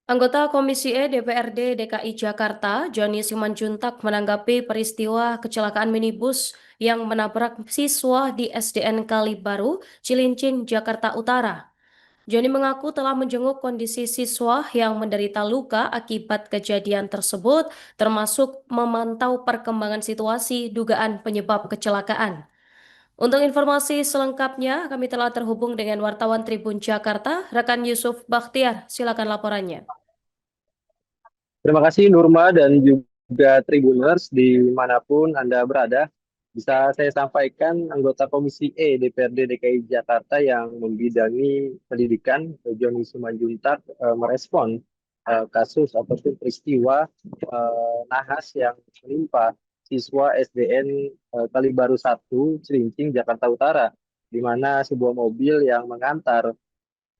Anggota Komisi E DPRD DKI Jakarta, Joni Simanjuntak menanggapi peristiwa kecelakaan minibus yang menabrak siswa di SDN Kalibaru, Cilincing, Jakarta Utara. Joni mengaku telah menjenguk kondisi siswa yang menderita luka akibat kejadian tersebut, termasuk memantau perkembangan situasi dugaan penyebab kecelakaan. Untuk informasi selengkapnya, kami telah terhubung dengan wartawan Tribun Jakarta, rekan Yusuf Bakhtiar. Silakan laporannya. Terima kasih Nurma dan juga Tribuners dimanapun Anda berada. Bisa saya sampaikan anggota Komisi E DPRD DKI Jakarta yang membidangi pendidikan, Joni Simanjuntak, merespon kasus ataupun peristiwa nahas yang menimpa siswa SDN Kalibaru 1, Cilincing, Jakarta Utara, di mana sebuah mobil yang mengantar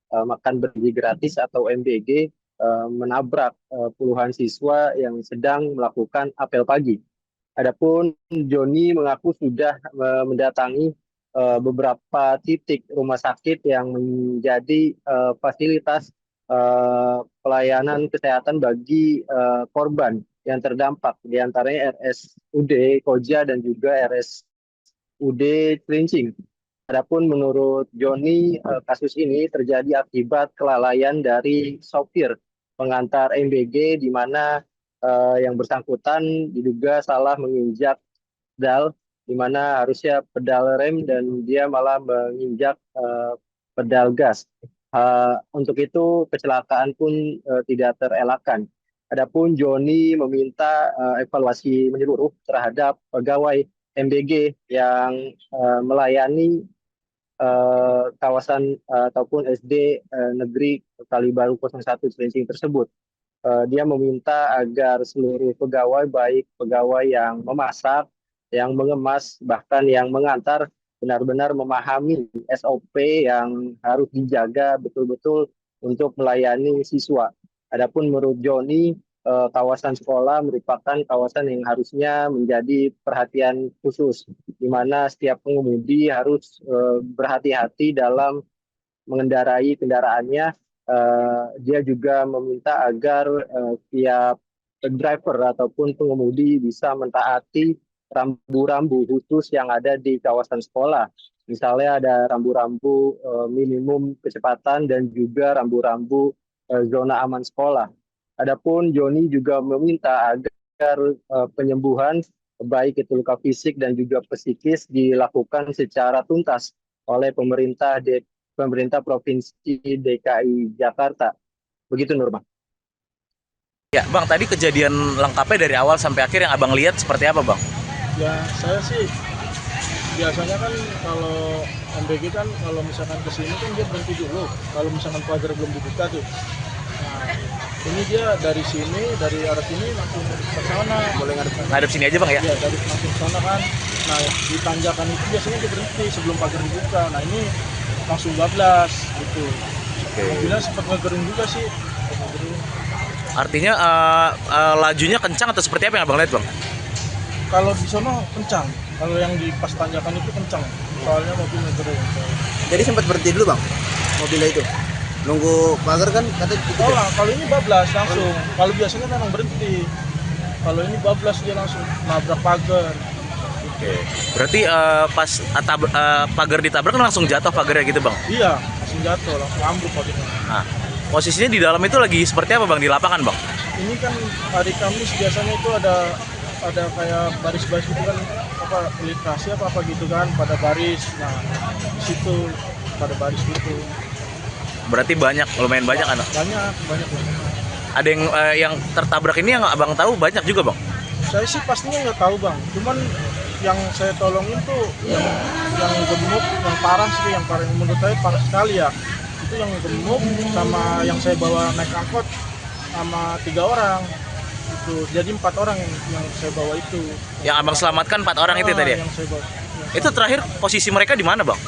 makan bergizi gratis atau MBG menabrak puluhan siswa yang sedang melakukan apel pagi. Adapun Joni mengaku sudah mendatangi beberapa titik rumah sakit yang menjadi fasilitas pelayanan kesehatan bagi korban yang terdampak, di antaranya RSUD Koja dan juga RSUD Cilincing. Adapun menurut Joni, kasus ini terjadi akibat kelalaian dari sopir pengantar MBG, di mana yang bersangkutan diduga salah menginjak pedal, di mana harusnya pedal rem dan dia malah menginjak pedal gas. Untuk itu kecelakaan pun tidak terelakkan. Adapun Joni meminta evaluasi menyeluruh terhadap pegawai MBG yang melayani kawasan ataupun SD Negeri Kalibaru 01 Cilincing tersebut. Dia meminta agar seluruh pegawai, baik pegawai yang memasak, yang mengemas, bahkan yang mengantar, benar-benar memahami SOP yang harus dijaga betul-betul untuk melayani siswa. Adapun menurut Joni, kawasan sekolah merupakan kawasan yang harusnya menjadi perhatian khusus, di mana setiap pengemudi harus berhati-hati dalam mengendarai kendaraannya. Dia juga meminta agar tiap driver ataupun pengemudi bisa mentaati rambu-rambu khusus yang ada di kawasan sekolah. Misalnya ada rambu-rambu minimum kecepatan dan juga rambu-rambu zona aman sekolah. Adapun Joni juga meminta agar penyembuhan baik itu luka fisik dan juga psikis dilakukan secara tuntas oleh pemerintah Provinsi DKI Jakarta. Begitu Nurma. Ya, Bang, tadi kejadian lengkapnya dari awal sampai akhir yang Abang lihat seperti apa, Bang? Ya, saya sih biasanya kan kalau MBG kan kalau misalkan ke sini kan dia berhenti dulu. Kalau misalkan pagar belum dibuka tuh. Nah, ini dia dari sini, dari arah sini langsung ke sana. Boleh ngadep sini aja, Bang, ya? Ya, dari langsung ke sana kan. Nah, di tanjakan itu biasanya dia berhenti sebelum pagar dibuka. Nah, ini langsung bablas gitu. Mobilnya sempat ngegering juga sih. Artinya lajunya kencang atau seperti apa yang Abang lihat, Bang? Kalau di sono kencang, kalau yang di pas tanjakan itu kencang. Soalnya mobil ngegering. Jadi sempat berhenti dulu bang, mobilnya itu nunggu pagar kan katanya gitu. Oh lah, kalau ini bablas langsung. Kalau biasanya memang berhenti. Kalau ini bablas dia langsung nabrak pagar. Oke. Berarti pas pagar ditabrak kan langsung jatuh pagarnya gitu, Bang? Iya, langsung jatuh, langsung ambruk pagarnya. Nah, posisinya di dalam itu lagi seperti apa, Bang, di lapangan, Bang? Ini kan hari Kamis biasanya itu ada kayak baris-baris gitu kan, apa literasi apa gitu kan, pada baris. Nah, di situ pada baris gitu. Berarti lumayan banyak kan? Banyak. Ada yang tertabrak ini yang Abang tahu banyak juga, Bang? Saya sih pastinya nggak tahu bang, cuman yang saya tolongin tuh yang gemuk, yang parah sih, yang parah menurut saya parah sekali ya. Itu yang gemuk sama yang saya bawa naik angkot sama 3 orang. Itu jadi 4 orang yang saya bawa itu. Yang Abang selamatkan 4 orang itu tadi ya? Yang saya bawa. Itu terakhir posisi mereka di mana, Bang?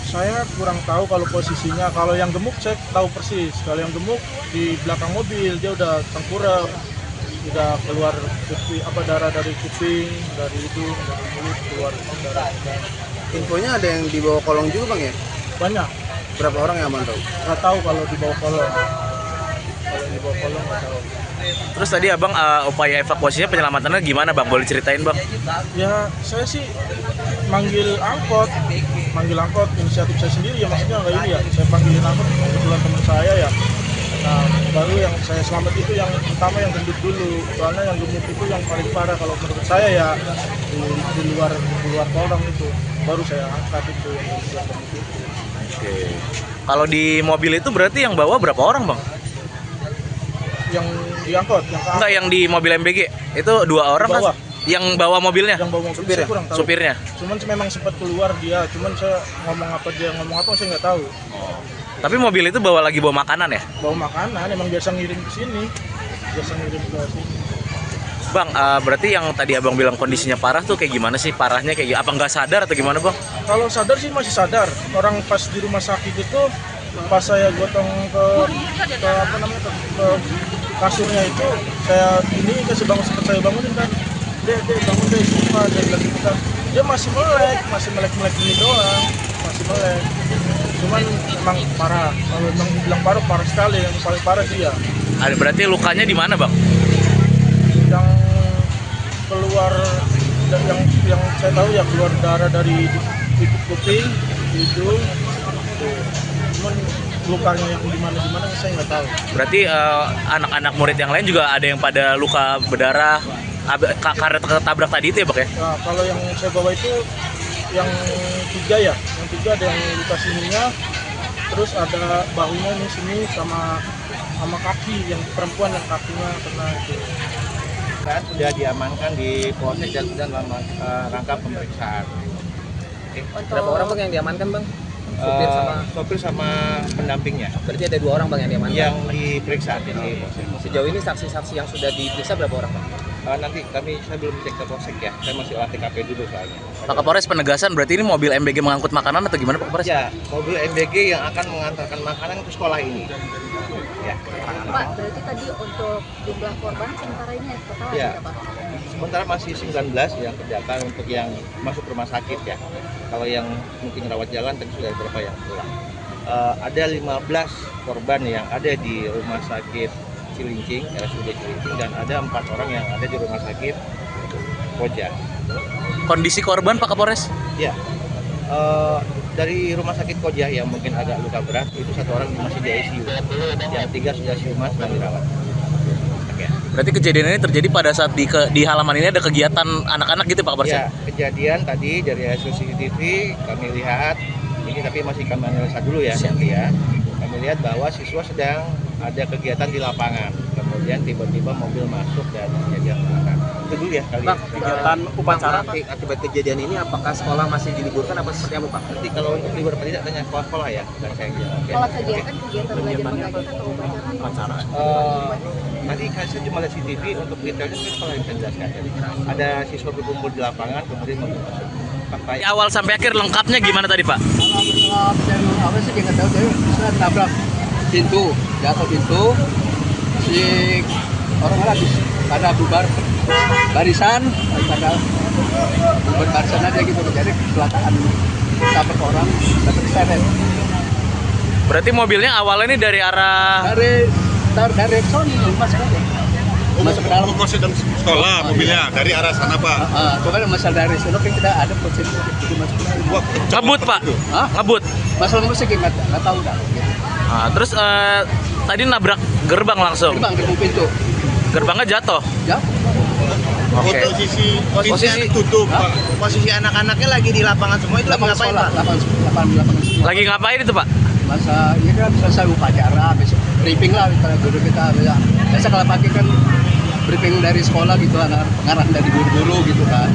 Saya kurang tahu kalau posisinya. Kalau yang gemuk saya tahu persis. Kalau yang gemuk di belakang mobil dia udah tengkurap, udah keluar darah dari kuping, dari hidung, dari mulut keluar darah. Infonya ada yang dibawa kolong juga bang ya? Banyak. Berapa orang yang abang tahu? Nggak tahu kalau di bawah kolong. Kalau yang di bawah kolong nggak tahu. Terus tadi abang upaya evakuasinya penyelamatannya gimana bang? Boleh ceritain bang? Ya saya sih manggil angkot inisiatif saya sendiri ya, maksudnya nggak ini ya, saya panggilin angkot kebetulan teman saya ya. Nah baru yang saya selamat itu yang pertama yang gendut dulu, soalnya yang gemuk itu yang paling parah kalau menurut saya ya, di luar kolong itu baru saya angkat itu yang gemuk itu. Oke. Kalau di mobil itu berarti yang bawa berapa orang bang? Yang diangkut, yang ke Enggak, yang di mobil MBG itu 2 orang Di bawah. kan? Yang bawa mobilnya? yang bawa mobil saya kurang tahu. Supirnya? Cuman memang sempat keluar dia, cuman saya dia ngomong apa saya nggak tahu. Tapi mobil itu lagi bawa makanan ya? Bawa makanan, emang biasa ngirim ke sini, biasa ngirim ke sini. Bang, berarti yang tadi abang bilang kondisinya parah tuh kayak gimana sih? Parahnya kayak apa nggak sadar atau gimana bang? Kalau sadar sih masih sadar. Orang pas di rumah sakit itu, pas saya gotong ke apa namanya ke kasurnya itu, saya ini kasih bangun, sempat saya bangunin kan. Dek bangun deh, sumpah dia bilang gitu kan. Dia masih melek ini doang, masih melek. Cuman emang parah. Kalau memang dibilang parah sekali, yang paling parah dia. Ada berarti lukanya di mana bang? Yang keluar yang saya tahu ya keluar darah dari titik kuping, hidung. Cuman lukanya yang di mana saya nggak tahu. Berarti anak-anak murid yang lain juga ada yang pada luka berdarah karena ketabrak tadi itu ya bang ya? Nah, kalau yang saya bawa itu yang 3 ya, yang 3 ada yang luka sininya, terus ada bahunya nih sini sama kaki, yang perempuan yang kakinya kena itu. Kan sudah diamankan di Polsek dan sudah dalam rangka pemeriksaan. Berapa orang bang yang diamankan bang? Sopir sama pendampingnya Berarti ada 2 orang bang yang diamankan. yang diperiksa di Polsek. Sejauh ini saksi-saksi yang sudah diperiksa berapa orang bang? Nanti saya belum cek ke Polsek ya, saya masih olah TKP dulu soalnya. Pak Kapolres penegasan berarti ini mobil MBG mengangkut makanan atau gimana Pak Kapolres? Ya, mobil MBG yang akan mengantarkan makanan ke sekolah ini. Ya. Pak, berarti tadi untuk jumlah korban sementara ini total Ya. ada berapa? Sementara masih 19 yang kerjakan untuk yang masuk rumah sakit ya. Kalau yang mungkin rawat jalan tadi sudah berapa yang pulang. Ada 15 korban yang ada di rumah sakit Cilincing, RSUD Cilincing, dan ada 4 orang yang ada di rumah sakit Koja. Kondisi korban Pak Kapolres? Ya, dari rumah sakit Koja yang mungkin agak luka berat itu 1 orang masih di ICU, yang 3 sudah siuman sedang dirawat. Oke. Berarti kejadian ini terjadi pada saat di halaman ini ada kegiatan anak-anak gitu Pak Kapolres? Ya, kejadian tadi dari hasil CCTV kami lihat, ini tapi masih kami analisa dulu ya nanti ya. Kami lihat bahwa siswa sedang ada kegiatan di lapangan, kemudian tiba-tiba mobil masuk dan terjadi kecelakaan. Itu dulu ya kali. Bang, ya. kegiatan upacara akibat kejadian ini apakah sekolah masih diliburkan apa seperti apa Pak? Nanti kalau untuk libur apa tidak tanya sekolah ya, dan saya jawab. Oke? Kalau kegiatan belajar mengajar atau upacara? Nanti saya cuma lihat CCTV, untuk detailnya mungkin sekolah yang bisa jelaskan. Ada siswa berkumpul di lapangan, kemudian mobil masuk. Di awal sampai akhir lengkapnya gimana tadi Pak? Apa sih dia nggak tahu, dia saya tabrak pintu, jatuh pintu, si orang habis pada bubar barisan, pada bubar barisan aja gitu, jadi kecelakaan tabrak orang, tabrak seret Berarti mobilnya awalnya ini dari arah dari Sony masuk aja. Masuk ke dalam. Mau ke sekolah mobilnya dari arah sana Pak. Pokoknya masalah dari sana kan kita ada posisi itu masuk ke dalam. Wah, ngebut Pak? Hah? Ngebut? Masalah musik nggak tahu dah. Terus tadi nabrak gerbang langsung? Gerbang pintu. Gerbangnya jatuh? Ya. Oke. Posisi tutup Pak. posisi anak-anaknya lagi di lapangan semua itu lagi Lapangan ngapain sekolah, Pak? lapangan semua. Lagi ngapain itu Pak? Masa ini kan selesai upacara, besok briefing lah guru kita biasa kalau pagi kan briefing dari sekolah gitu, pengarah dari guru-guru gitu kan.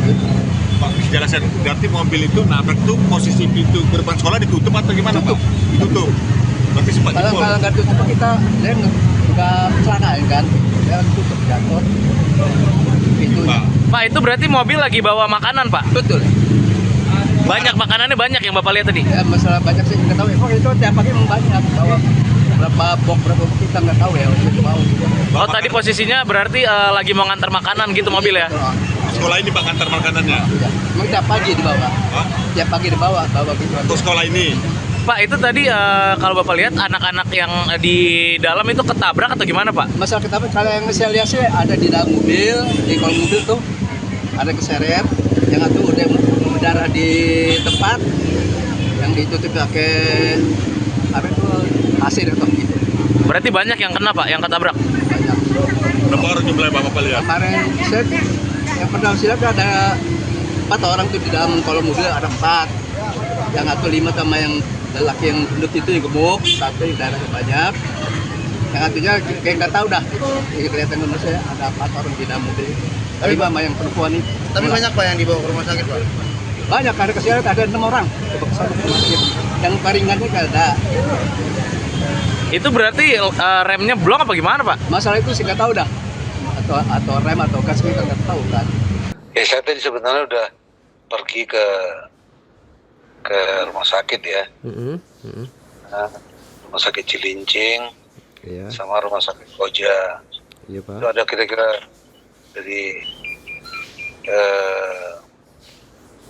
Pak, bisa jelasin berarti mobil itu nabrak tuh posisi pintu gerbang sekolah ditutup atau gimana Pak? Ditutup. Berarti sempat Kalau jebol. nggak tutup kita dia nggak kecelakaan kan, dia tutup jatuh pintunya. Pak itu berarti mobil lagi bawa makanan Pak? Betul. Banyak makanannya banyak yang Bapak lihat tadi? Ya masalah banyak sih nggak tahu. Emang itu tiap pagi memang banyak bawa berapa box kita nggak tahu ya untuk bawa gitu. Oh tadi posisinya berarti lagi mau ngantar makanan gitu mobil ya? Sekolah ini Pak antar makanannya. Emang tiap pagi dibawa. Hah? Tiap pagi dibawa gitu. Untuk sekolah ini. Pak, itu tadi kalau Bapak lihat anak-anak yang di dalam itu ketabrak atau gimana, Pak? Masalah kita kalau yang saya lihat sih ada di dalam mobil, di kolong mobil tuh ada keseret, yang satu udah berdarah di tempat, yang ditutup pakai apa itu pasir atau gitu. Berarti banyak yang kena, Pak, yang ketabrak? Banyak. Berapa orang jumlahnya Bapak lihat? Kemarin saya yang pernah silat ada 4 orang tuh di dalam kolong mobil, ada 4. Yang satu 5 sama yang lelaki yang gendut itu yang gemuk, satu yang darahnya banyak. Yang satunya kayak nggak tahu dah. Ini kelihatan menurut saya ada 4 orang di dalam mobil. 5 sama yang perempuan ini. Tapi banyak Pak yang dibawa ke rumah sakit Pak? Banyak, ada kesialan ada 6 orang. Coba kesana ke rumah sakit. Yang paringan ini nggak ada. Itu berarti remnya blong apa gimana, Pak? Masalah itu sih nggak tahu dah. Atau rem atau gas kita nggak tahu kan. Ya saya tadi sebenarnya udah pergi ke rumah sakit ya, Nah, rumah sakit Cilincing, sama rumah sakit Koja. Itu ada kira-kira dari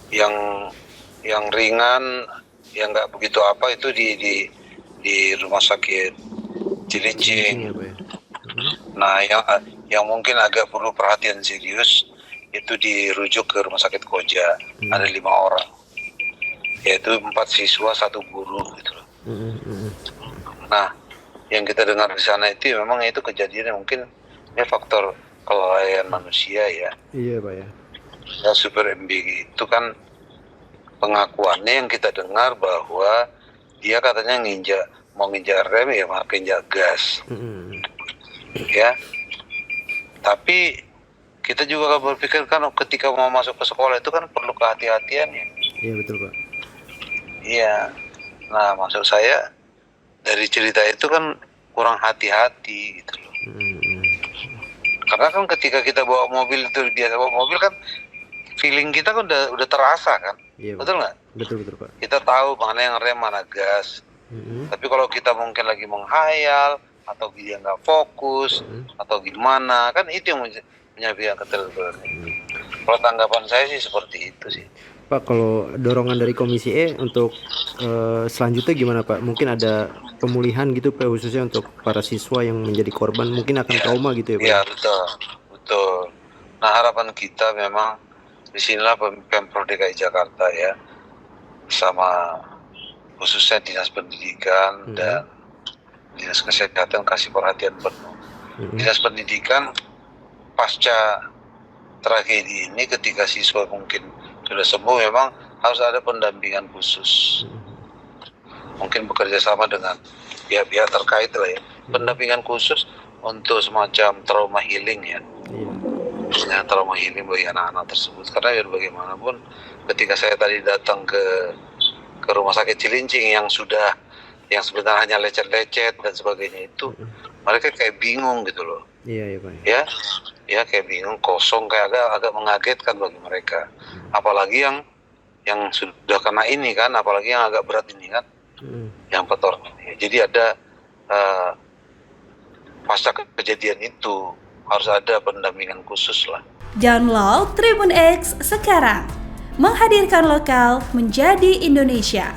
yang ringan, yang nggak begitu apa itu di rumah sakit Cilincing. Nah, yang mungkin agak perlu perhatian serius itu dirujuk ke rumah sakit Koja. Ada 5 orang, yaitu 4 siswa 1 guru gitu loh. Nah, yang kita dengar di sana itu memang itu kejadian mungkin ini faktor kelalaian manusia ya. Iya Pak ya. Ya supir MBG itu kan pengakuannya yang kita dengar bahwa dia katanya mau nginjak rem ya malah injak gas. Ya. Tapi kita juga berpikir kan ketika mau masuk ke sekolah itu kan perlu kehati-hatian ya. Iya betul Pak. Iya. Nah maksud saya dari cerita itu kan kurang hati-hati gitu loh. Karena kan ketika kita bawa mobil itu biasa bawa mobil kan feeling kita kan udah terasa kan. Iya, betul nggak? Betul Pak. Kita tahu mana yang rem mana gas. Tapi kalau kita mungkin lagi menghayal atau dia nggak fokus atau gimana kan itu yang menjadi keterlibatan. Kalau tanggapan saya sih seperti itu sih. Pak, kalau dorongan dari Komisi E untuk selanjutnya gimana Pak? Mungkin ada pemulihan gitu Pak, khususnya untuk para siswa yang menjadi korban mungkin akan trauma gitu ya Pak? Iya betul. Nah harapan kita memang disinilah Pemprov DKI Jakarta ya, sama khususnya Dinas Pendidikan dan Dinas Kesehatan kasih perhatian penuh. Dinas Pendidikan pasca tragedi ini ketika siswa mungkin sudah sembuh memang harus ada pendampingan khusus. Mungkin bekerja sama dengan pihak-pihak terkait lah ya. Pendampingan khusus untuk semacam trauma healing ya. Ya, trauma healing bagi anak-anak tersebut. Karena biar bagaimanapun ketika saya tadi datang ke rumah sakit Cilincing yang sebenarnya hanya lecet-lecet dan sebagainya itu, mereka kayak bingung gitu loh. Iya Pak. Ya kayak bingung, kosong, kayak agak mengagetkan bagi mereka. Apalagi yang sudah kena ini kan, apalagi yang agak berat ini kan, yang 4 orang ini. Jadi ada pasca kejadian itu harus ada pendampingan khusus lah. Download Tribun X sekarang, menghadirkan lokal menjadi Indonesia.